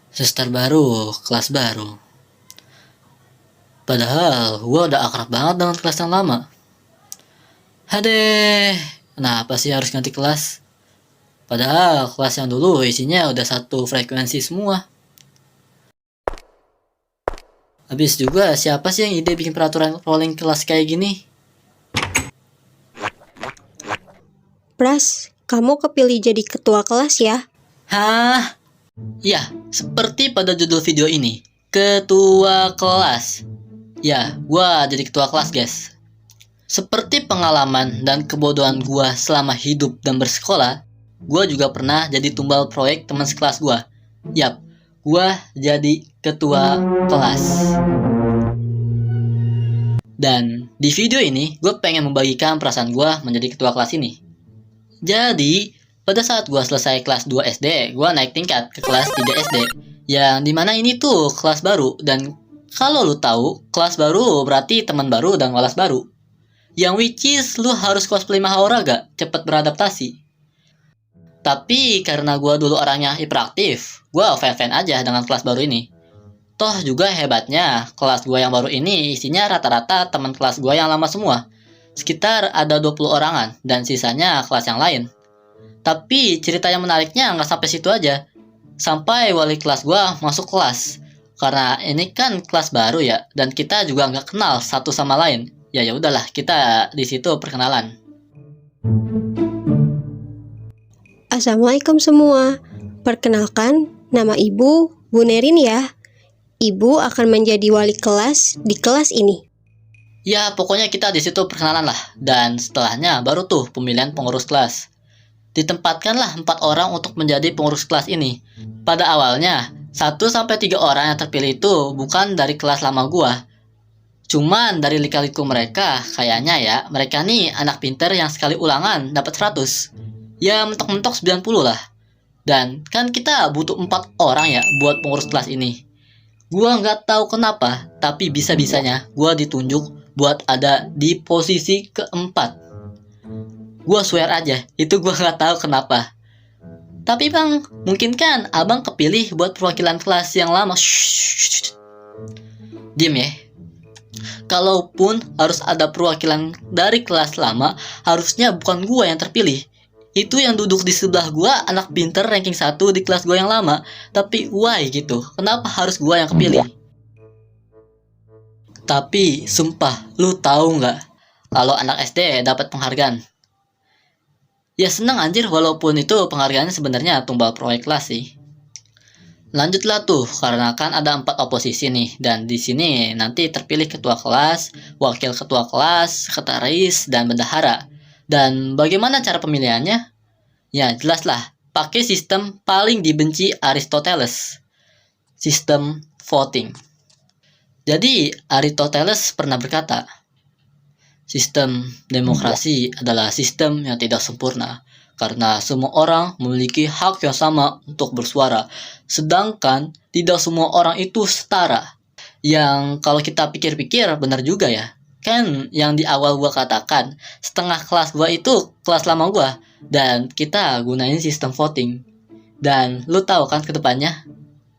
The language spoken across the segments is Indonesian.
Semester baru, kelas baru. Padahal gue udah akrab banget dengan kelas yang lama. Hadeh, kenapa sih harus ganti kelas? Padahal kelas yang dulu isinya udah satu frekuensi semua. Habis juga siapa sih yang ide bikin peraturan rolling kelas kayak gini? Pras, kamu kepilih jadi ketua kelas ya? Hah? Ya, seperti pada judul video ini, ketua kelas. Ya, gua jadi ketua kelas, guys. Seperti pengalaman dan kebodohan gua selama hidup dan bersekolah, gua juga pernah jadi tumbal proyek teman sekelas gua. Yap, gua jadi ketua kelas. Dan di video ini, gue pengen membagikan perasaan gue menjadi ketua kelas ini. Jadi, pada saat gue selesai kelas 2 SD, gue naik tingkat ke kelas 3 SD. Yang dimana ini tuh kelas baru. Dan kalau lu tahu, kelas baru berarti teman baru dan kelas baru. Yang which is lu harus cosplay Mahaoraga, cepat beradaptasi. Tapi karena gue dulu orangnya hiperaktif, gue fan-fan aja dengan kelas baru ini. Toh juga hebatnya, kelas gue yang baru ini isinya rata-rata teman kelas gue yang lama semua. Sekitar ada 20 orangan, dan sisanya kelas yang lain. Tapi cerita yang menariknya nggak sampai situ aja. Sampai wali kelas gue masuk kelas. Karena ini kan kelas baru ya, dan kita juga nggak kenal satu sama lain. Ya udahlah, kita di situ perkenalan. Assalamualaikum semua. Perkenalkan, nama Ibu Bu Nerin ya. Ibu akan menjadi wali kelas di kelas ini. Ya pokoknya kita di situ perkenalan lah. Dan setelahnya baru tuh pemilihan pengurus kelas. Ditempatkanlah 4 orang untuk menjadi pengurus kelas ini. Pada awalnya 1-3 orang yang terpilih itu bukan dari kelas lama gua. Cuman dari lika-liku mereka, kayaknya ya mereka nih anak pinter yang sekali ulangan dapat 100. Ya mentok-mentok 90 lah. Dan kan kita butuh 4 orang ya buat pengurus kelas ini. Gua nggak tahu kenapa, tapi bisa-bisanya gua ditunjuk buat ada di posisi keempat. Gua swear aja, itu gua nggak tahu kenapa. Tapi bang, mungkin kan abang kepilih buat perwakilan kelas yang lama. Shh. Diem ya. Kalaupun harus ada perwakilan dari kelas lama, harusnya bukan gua yang terpilih. Itu yang duduk di sebelah gua anak pinter ranking 1 di kelas gua yang lama. Tapi why gitu? Kenapa harus gua yang kepilih? Tapi sumpah, lu tahu nggak kalau anak SD dapat penghargaan? Ya seneng anjir, walaupun itu penghargaannya sebenarnya tumbal proyek kelas sih. Lanjutlah tuh, karena kan ada 4 oposisi nih, dan di sini nanti terpilih ketua kelas, wakil ketua kelas, sekretaris, dan bendahara. Dan bagaimana cara pemilihannya? Ya jelaslah, pakai sistem paling dibenci Aristoteles. Sistem voting. Jadi Aristoteles pernah berkata, sistem demokrasi adalah sistem yang tidak sempurna. Karena semua orang memiliki hak yang sama untuk bersuara. Sedangkan tidak semua orang itu setara. Yang kalau kita pikir-pikir benar juga ya. Kan yang di awal gua katakan, setengah kelas gua itu kelas lama gua, dan kita gunain sistem voting. Dan lu tahu kan ke depannya?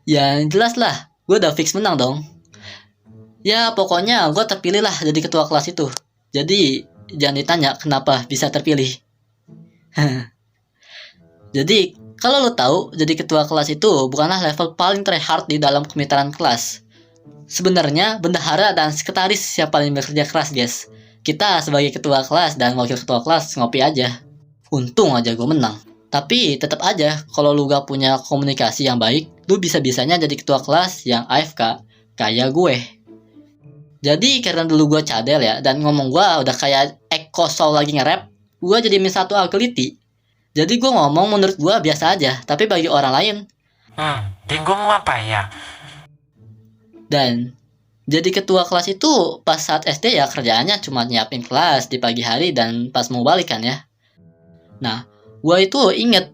Ya jelas lah, gua udah fix menang dong. Ya pokoknya gua terpilih lah jadi ketua kelas itu. Jadi jangan ditanya kenapa bisa terpilih. Jadi kalau lu tahu, jadi ketua kelas itu bukanlah level paling tryhard di dalam kemitraan kelas. Sebenarnya bendahara dan sekretaris yang paling bekerja keras guys. Kita sebagai ketua kelas dan wakil ketua kelas ngopi aja. Untung aja gue menang. Tapi tetap aja kalau lu gak punya komunikasi yang baik, lu bisa-bisanya jadi ketua kelas yang AFK kayak gue. Jadi karena dulu gue cadel ya, dan ngomong gue udah kayak Eko Soul lagi nge-rap, gue jadi -1 ability. Jadi gue ngomong menurut gue biasa aja, tapi bagi orang lain, bingung apa ya? Dan jadi ketua kelas itu pas saat SD ya kerjaannya cuma nyiapin kelas di pagi hari dan pas mau balik kan ya. Nah, gue itu inget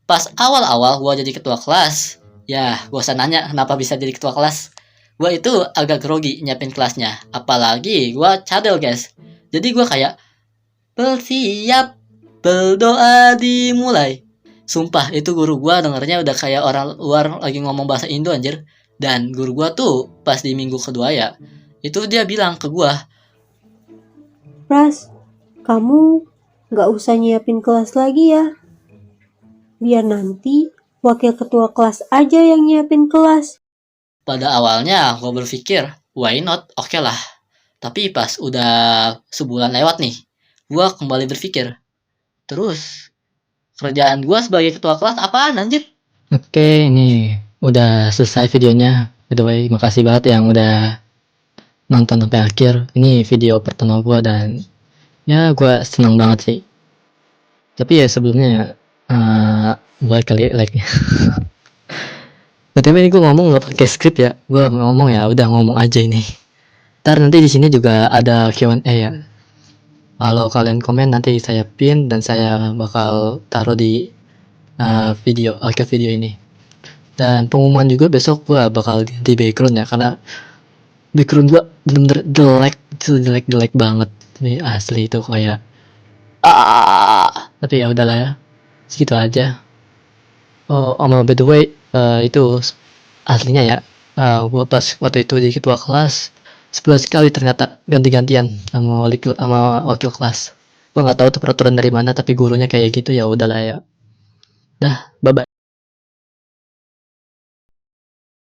pas awal-awal gue jadi ketua kelas, ya gue usah nanya kenapa bisa jadi ketua kelas. Gue itu agak grogi nyiapin kelasnya, apalagi gue cadel guys. Jadi gue kayak, Bersiap, berdoa dimulai. Sumpah, itu guru gua dengernya udah kayak orang luar lagi ngomong bahasa Indo anjir. Dan guru gua tuh pas di minggu kedua ya, itu dia bilang ke gua, Pras, kamu gak usah nyiapin kelas lagi ya. Biar nanti wakil ketua kelas aja yang nyiapin kelas. pada awalnya gua berpikir, why not, oke lah. Tapi pas udah sebulan lewat nih, gua kembali berpikir, terus kerjaan gua sebagai ketua kelas apaan anjir? Oke, ini udah selesai videonya. By the way, makasih banget yang udah nonton sampai akhir. Ini video pertama gua dan ya gua seneng banget sih. Tapi ya sebelumnya buat kali like. Tapi ini gua ngomong nggak pakai skrip ya. Gua ngomong ya udah ngomong aja ini. Ntar nanti di sini juga ada Q&A ya. Kalau kalian komen nanti saya pin dan saya bakal taruh di video akhir video ini. Dan pengumuman juga besok gua bakal ganti background ya, karena background gua bener-bener jelek, itu jelek banget. Ini asli itu kayak tapi ya udahlah ya, segitu aja. Oh, by the way, itu aslinya ya, gua pas waktu itu di ketua kelas 11 kali ternyata ganti-gantian sama wakil kelas. Gua nggak tahu tuh peraturan dari mana, tapi gurunya kayak gitu, ya udahlah ya. Dah, bye bye.